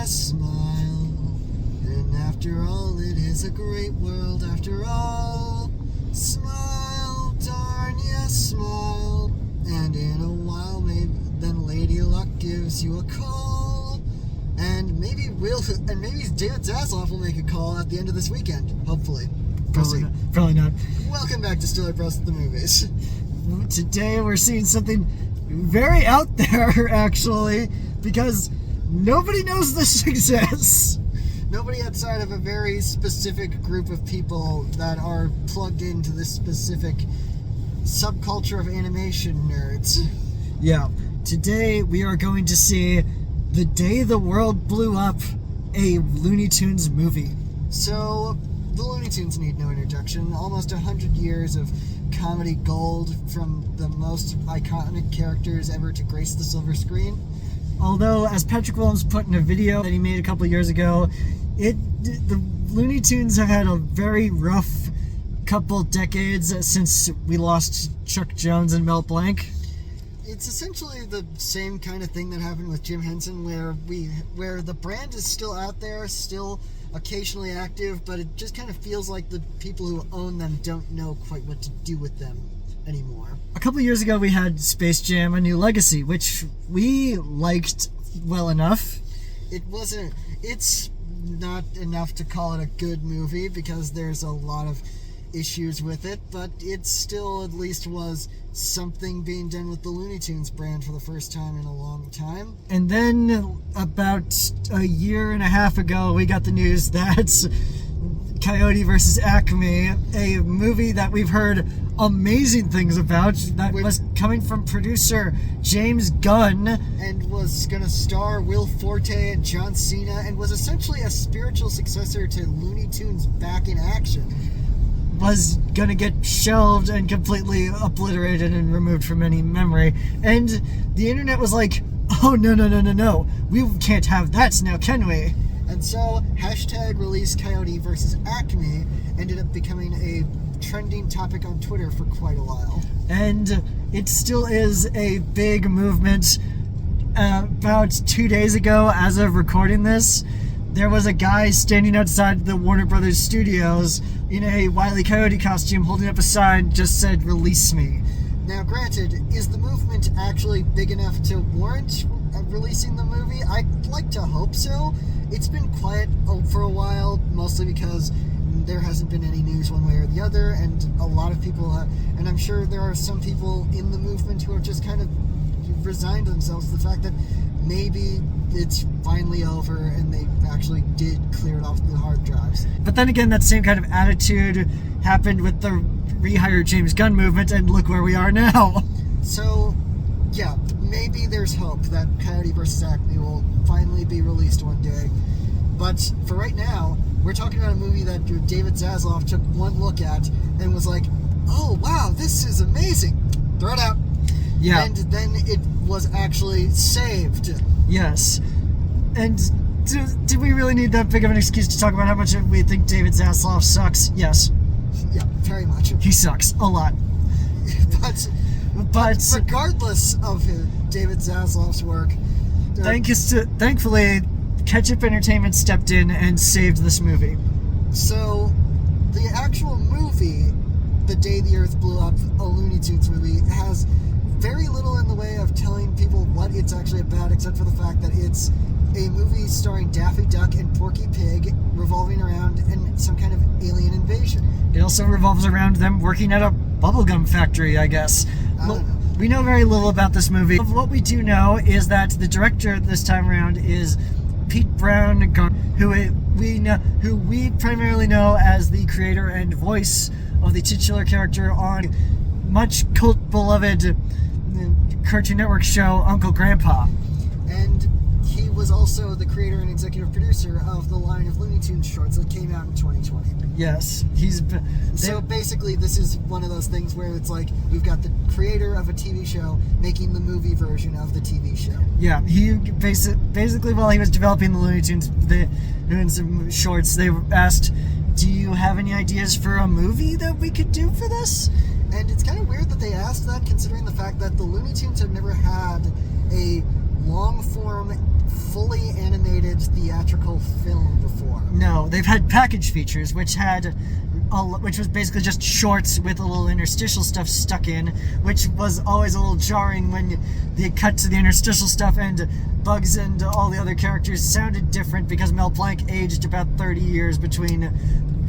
smile. And after all, it is a great world after all. Smile, darn ya, smile. And in a while, maybe then Lady Luck gives you a call. And maybe David Zaslav will make a call at the end of this weekend, hopefully. Probably not. Welcome back to StillerBros the movies. Today we're seeing something very out there, actually, because nobody knows this exists. Nobody outside of a very specific group of people that are plugged into this specific subculture of animation nerds. Yeah. Today we are going to see The Day the World Blew Up, a Looney Tunes movie. So, the Looney Tunes need no introduction. Almost 100 years of comedy gold from the most iconic characters ever to grace the silver screen. Although, as Patrick Williams put in a video that he made a couple years ago, the Looney Tunes have had a very rough couple decades since we lost Chuck Jones and Mel Blanc. It's essentially the same kind of thing that happened with Jim Henson, where the brand is still out there, still occasionally active, but it just kind of feels like the people who own them don't know quite what to do with them anymore. A couple of years ago, we had Space Jam: A New Legacy, which we liked well enough. It's not enough to call it a good movie because there's a lot of issues with it, but it still at least was something being done with the Looney Tunes brand for the first time in a long time. And then about a year and a half ago, we got the news that Coyote vs. Acme, a movie that we've heard amazing things about, that was coming from producer James Gunn, and was gonna star Will Forte and John Cena, and was essentially a spiritual successor to Looney Tunes Back in Action, was gonna get shelved and completely obliterated and removed from any memory. And the internet was like, oh, no, we can't have that now, can we? And so, #release Coyote vs. Acme ended up becoming a trending topic on Twitter for quite a while. And it still is a big movement. About 2 days ago, as of recording this, there was a guy standing outside the Warner Brothers studios in a Wile E. Coyote costume holding up a sign just said, "Release me." Now, granted, is the movement actually big enough to warrant releasing the movie? I'd like to hope so. It's been quiet for a while, mostly because there hasn't been any news one way or the other, and a lot of people, and I'm sure there are some people in the movement who have just kind of resigned themselves to the fact that maybe it's finally over and they actually did clear it off the hard drives. But then again, that same kind of attitude happened with the rehired James Gunn movement, and look where we are now. So, yeah, maybe there's hope that Coyote vs. Acme will finally be released one day. But for right now, we're talking about a movie that David Zaslav took one look at and was like, oh, wow, this is amazing. Throw it out. Yeah. And then it was actually saved. Yes. And did we really need that big of an excuse to talk about how much we think David Zaslav sucks? Yes. Yeah, very much. He sucks a lot. But regardless of David Zaslav's work, thankfully, Ketchup Entertainment stepped in and saved this movie. So, the actual movie, The Day the Earth Blew Up, a Looney Tunes movie, has very little in the way of telling people what it's actually about, except for the fact that it's a movie starring Daffy Duck and Porky Pig revolving around some kind of alien invasion. It also revolves around them working at a bubblegum factory, I guess. I don't know. We know very little about this movie. What we do know is that the director this time around is Pete Brown, who we primarily know as the creator and voice of the titular character on much cult-beloved Cartoon Network show Uncle Grandpa. And he was also the creator and executive producer of the line of Looney Tunes shorts that came out in 2020. Yes, so basically, this is one of those things where it's like we've got the creator of a TV show making the movie version of the TV show. Yeah, he basically while he was developing the Looney Tunes, doing some shorts, they asked, "Do you have any ideas for a movie that we could do for this?" And it's kind of weird that they asked that, considering the fact that the Looney Tunes have never had a long-form fully animated theatrical film before. No, they've had package features, which was basically just shorts with a little interstitial stuff stuck in, which was always a little jarring when they cut to the interstitial stuff and Bugs and all the other characters sounded different because Mel Blanc aged about 30 years between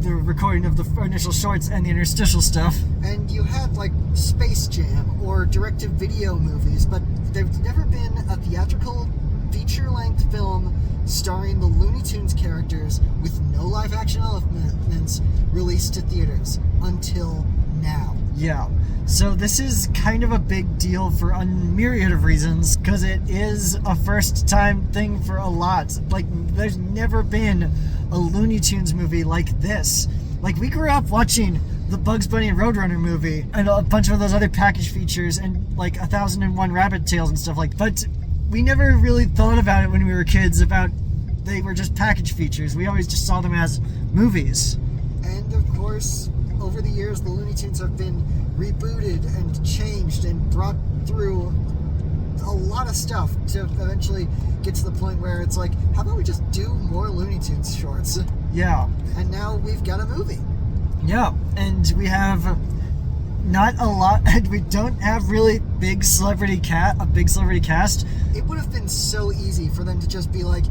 the recording of the initial shorts and the interstitial stuff. And you had like Space Jam or direct-to-video movies, but there's never been a theatrical feature-length film starring the Looney Tunes characters with no live-action elements released to theaters until now. Yeah. So this is kind of a big deal for a myriad of reasons, because it is a first-time thing for a lot. Like, there's never been a Looney Tunes movie like this. Like, we grew up watching the Bugs Bunny and Roadrunner movie and a bunch of those other package features and like 1001 Rabbit Tales and stuff like that. But we never really thought about it when we were kids about they were just package features. We always just saw them as movies. And of course, over the years, the Looney Tunes have been rebooted and changed and brought through a lot of stuff to eventually get to the point where it's like, how about we just do more Looney Tunes shorts? Yeah. And now we've got a movie. Yeah, and we have not a lot, and we don't have really a big celebrity cast. It would have been so easy for them to just be like,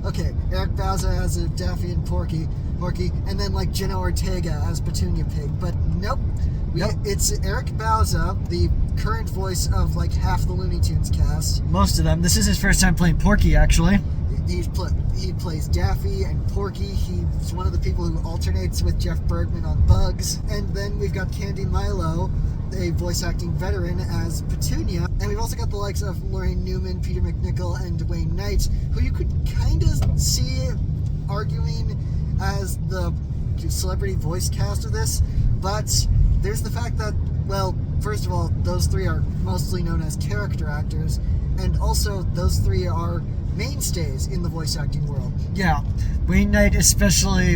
okay, Eric Bauza as a Daffy and Porky, and then like Jenna Ortega as Petunia Pig. But nope. It's Eric Bauza, the current voice of like half the Looney Tunes cast. Most of them. This is his first time playing Porky, actually. He plays Daffy and Porky. He's one of the people who alternates with Jeff Bergman on Bugs. And then we've got Candy Milo, a voice acting veteran, as Petunia. And we've also got the likes of Lorraine Newman, Peter McNichol, and Wayne Knight, who you could kind of see arguing as the celebrity voice cast of this. But there's the fact that, well, first of all, those three are mostly known as character actors, and also those three are mainstays in the voice acting world. Yeah, Wayne Knight especially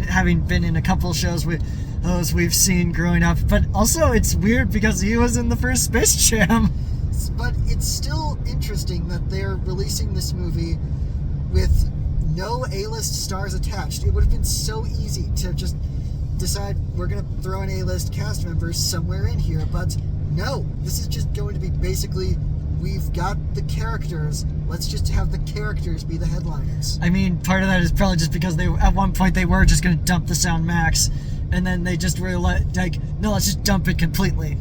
having been in a couple shows we've seen growing up, but also it's weird because he was in the first Space Jam. But it's still interesting that they're releasing this movie with no A-list stars attached. It would have been so easy to just decide we're going to throw an A-list cast members somewhere in here, but no, this is just going to be basically, we've got the characters, let's just have the characters be the headliners. I mean, part of that is probably just because at one point they were just going to dump the Sound Max, and then they just were like, no, let's just dump it completely.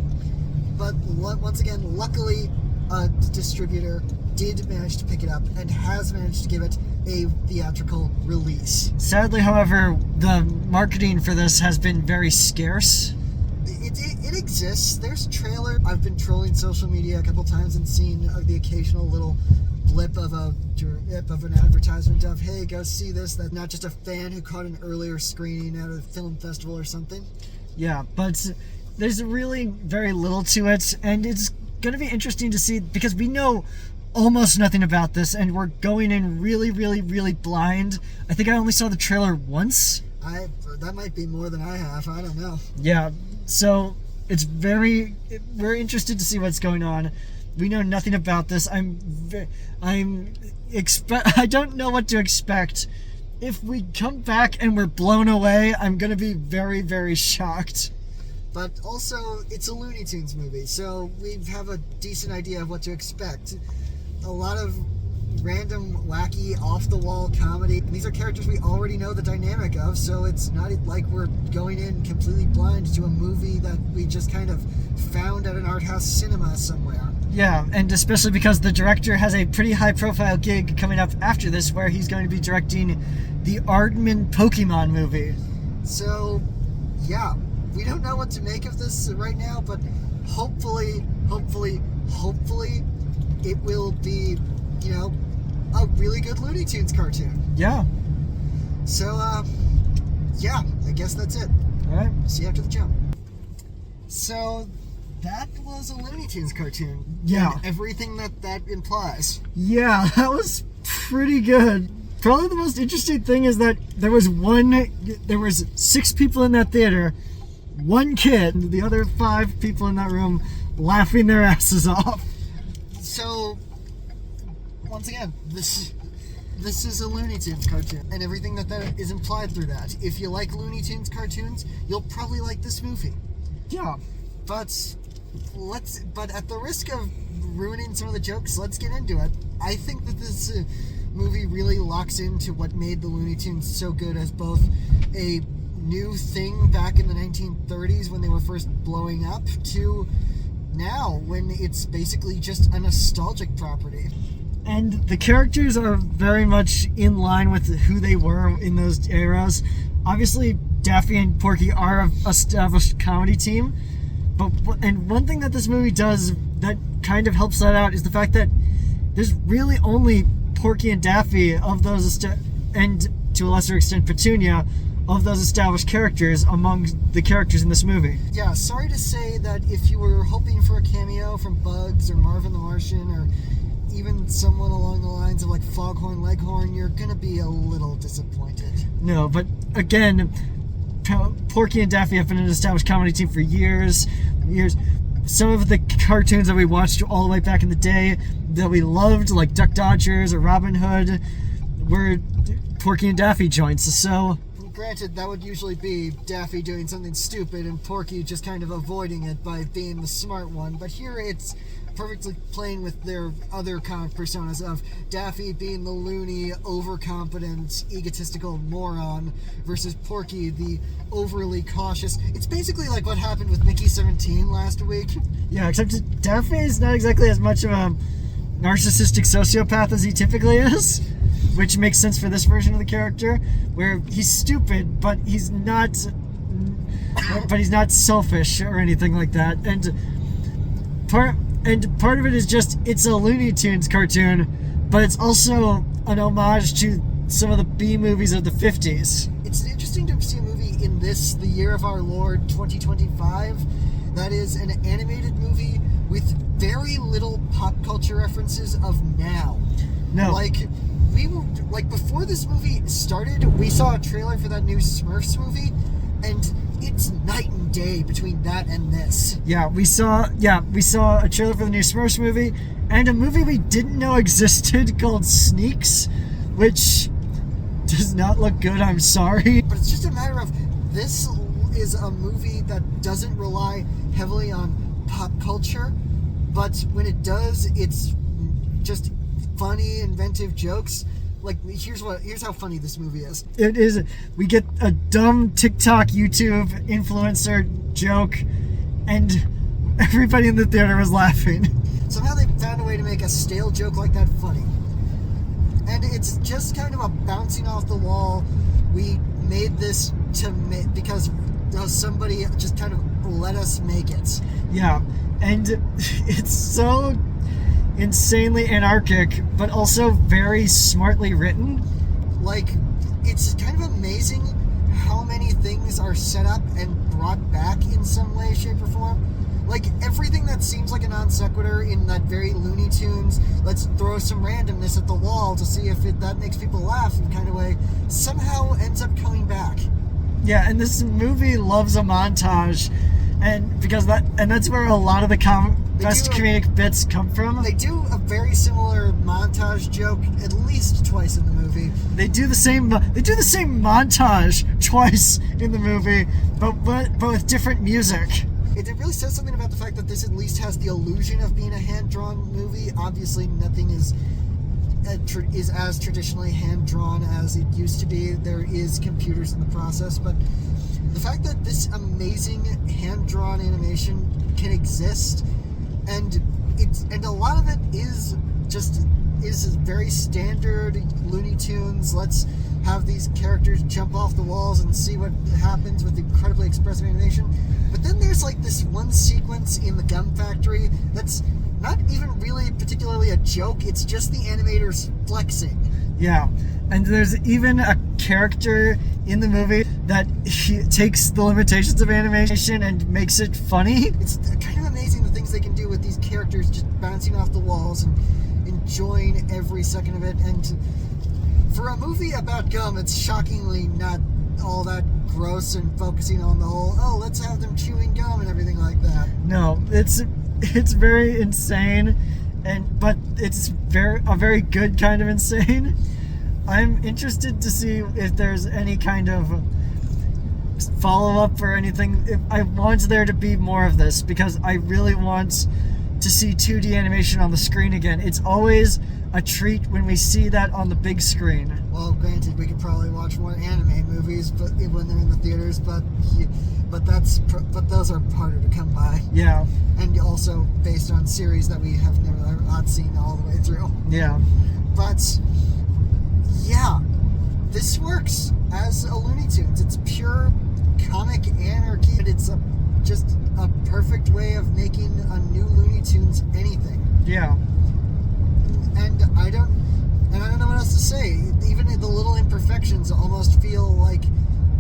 But once again, luckily, a distributor did manage to pick it up and has managed to give it a theatrical release. Sadly, however, the marketing for this has been very scarce. It exists. There's a trailer. I've been trolling social media a couple times and seen the occasional little blip of an advertisement of, hey, go see this. That's not just a fan who caught an earlier screening at a film festival or something. Yeah, but there's really very little to it, and it's going to be interesting to see because we know almost nothing about this, and we're going in really, really, really blind. I think I only saw the trailer once. That might be more than I have. I don't know. Yeah, so we're interested to see what's going on. We know nothing about this. I don't know what to expect. If we come back and we're blown away, I'm gonna be very, very shocked. But also, it's a Looney Tunes movie, so we have a decent idea of what to expect. A lot of random, wacky, off-the-wall comedy. These are characters we already know the dynamic of, so it's not like we're going in completely blind to a movie that we just kind of found at an art house cinema somewhere. Yeah, and especially because the director has a pretty high-profile gig coming up after this where he's going to be directing the Aardman Pokemon movie. So, yeah, we don't know what to make of this right now, but hopefully, it will be, a really good Looney Tunes cartoon. Yeah. So, yeah, I guess that's it. All right. See you after the jump. So, that was a Looney Tunes cartoon. Yeah. And everything that implies. Yeah, that was pretty good. Probably the most interesting thing is that there was 6 people in that theater, 1 kid, the other 5 people in that room laughing their asses off. So, once again, this is a Looney Tunes cartoon, and everything that is implied through that. If you like Looney Tunes cartoons, you'll probably like this movie. Yeah. But at the risk of ruining some of the jokes, let's get into it. I think that this movie really locks into what made the Looney Tunes so good as both a new thing back in the 1930s when they were first blowing up to now when it's basically just a nostalgic property. And the characters are very much in line with who they were in those eras. Obviously, Daffy and Porky are an established comedy team. And one thing that this movie does that kind of helps that out is the fact that there's really only Porky and Daffy of those, and to a lesser extent Petunia, of those established characters among the characters in this movie. Yeah, sorry to say that if you were hoping for a cameo from Bugs or Marvin the Martian or even someone along the lines of like Foghorn Leghorn, you're gonna be a little disappointed. No, but again, Porky and Daffy have been an established comedy team for years. Some of the cartoons that we watched all the way back in the day that we loved, like Duck Dodgers or Robin Hood, were Porky and Daffy joints. So, granted, that would usually be Daffy doing something stupid and Porky just kind of avoiding it by being the smart one. But here it's perfectly playing with their other comic personas of Daffy being the loony, overconfident, egotistical moron versus Porky, the overly cautious. It's basically like what happened with Mickey 17 last week. Yeah, except Daffy is not exactly as much of a narcissistic sociopath as he typically is, which makes sense for this version of the character, where he's stupid, but he's not selfish or anything like that. And part of it is just, it's a Looney Tunes cartoon, but it's also an homage to some of the B movies of the 50s. It's interesting to see a movie in this, the year of our Lord 2025, that is an animated movie with very little pop culture references of now. No. Before this movie started, we saw a trailer for that new Smurfs movie, and it's night and day between that and this. Yeah, we saw a trailer for the new Smurfs movie, and a movie we didn't know existed called Sneaks, which does not look good, I'm sorry. But it's just a matter of, this is a movie that doesn't rely heavily on pop culture, but when it does, it's just funny, inventive jokes. Like, here's how funny this movie is. It is. We get a dumb TikTok, YouTube influencer joke, and everybody in the theater was laughing. Somehow they found a way to make a stale joke like that funny. And it's just kind of a bouncing off the wall. We made this because somebody just kind of let us make it. Yeah, and it's so insanely anarchic, but also very smartly written. Like, it's kind of amazing how many things are set up and brought back in some way, shape, or form. Like, everything that seems like a non sequitur in that very Looney Tunes, let's throw some randomness at the wall to see if that makes people laugh kind of way, somehow ends up coming back. Yeah, and this movie loves a montage, and that's where a lot of the best comedic bits come from. They do a very similar montage joke at least twice in the movie. They do the same montage twice in the movie, but with different music. It really says something about the fact that this at least has the illusion of being a hand-drawn movie. Obviously, nothing is as traditionally hand-drawn as it used to be. There is computers in the process, but the fact that this amazing hand-drawn animation can exist, and a lot of it is very standard Looney Tunes. Let's have these characters jump off the walls and see what happens with incredibly expressive animation. But then there's like this one sequence in the gum factory that's not even really particularly a joke. It's just the animators flexing. Yeah, and there's even a character in the movie that he takes the limitations of animation and makes it funny. It's kind of amazing the things they can do with these characters just bouncing off the walls and enjoying every second of it. And for a movie about gum, it's shockingly not all that gross and focusing on the whole, let's have them chewing gum and everything like that. No, it's very insane, but it's a very good kind of insane. I'm interested to see if there's any kind of follow-up or anything. If I want there to be more of this, because I really want to see 2D animation on the screen again. It's always a treat when we see that on the big screen. Well, granted, we could probably watch more anime movies, but when they're in the theaters, but those are harder to come by. Yeah. And also based on series that we have never not seen all the way through. Yeah. But yeah, this works as a Looney Tunes. It's pure comic anarchy. It's just a perfect way of making a new Looney Tunes anything. Yeah. And I don't know what else to say. Even the little imperfections almost feel like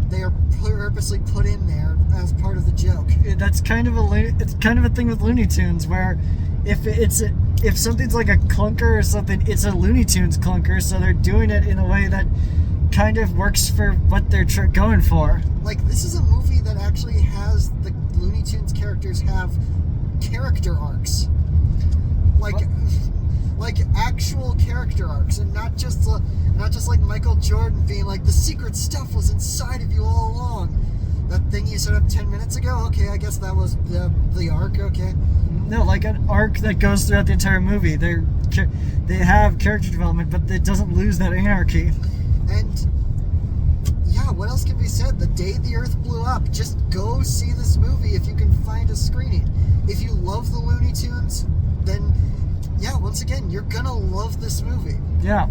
they are purposely put in there as part of the joke. That's kind of a thing with Looney Tunes, where if something's like a clunker or something, it's a Looney Tunes clunker, so they're doing it in a way that kind of works for what they're going for. Like, this is a movie that actually has the Looney Tunes characters have character arcs. Like actual character arcs, and not just like Michael Jordan being like, the secret stuff was inside of you all along. That thing you set up 10 minutes ago, okay, I guess that was the arc, okay. No, like an arc that goes throughout the entire movie. They have character development, but it doesn't lose that anarchy. And yeah, what else can be said? The Day the Earth Blew Up. Just go see this movie if you can find a screening. If you love the Looney Tunes, then yeah, once again, you're gonna love this movie. Yeah.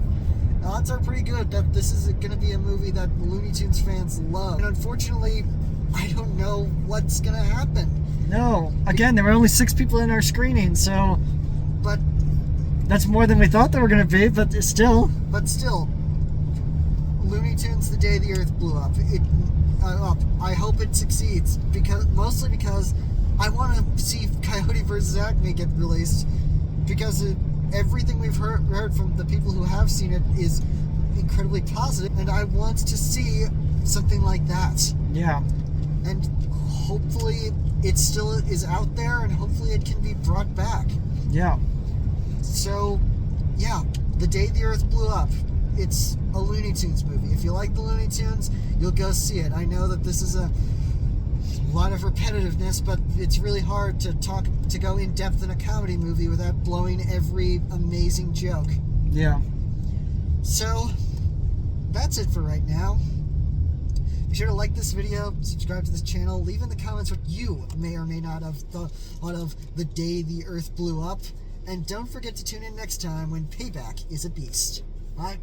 The odds are pretty good that this is gonna be a movie that Looney Tunes fans love. And unfortunately, I don't know what's gonna happen. No. Again, there were only 6 people in our screening, so... But... That's more than we thought there were gonna be, but still... Looney Tunes: The Day the Earth Blew Up. I hope it succeeds, mostly because I want to see Coyote vs. Acme get released, because everything we've heard from the people who have seen it is incredibly positive, and I want to see something like that. Yeah. And hopefully it still is out there, and hopefully it can be brought back. Yeah. So, yeah, The Day the Earth Blew Up. It's a Looney Tunes movie. If you like the Looney Tunes, you'll go see it. I know that this is a lot of repetitiveness, but it's really hard to go in depth in a comedy movie without blowing every amazing joke. Yeah. So that's it for right now. Be sure to like this video, subscribe to this channel, leave in the comments what you may or may not have thought of The Day the Earth Blew Up, and don't forget to tune in next time when Payback is a beast. Bye.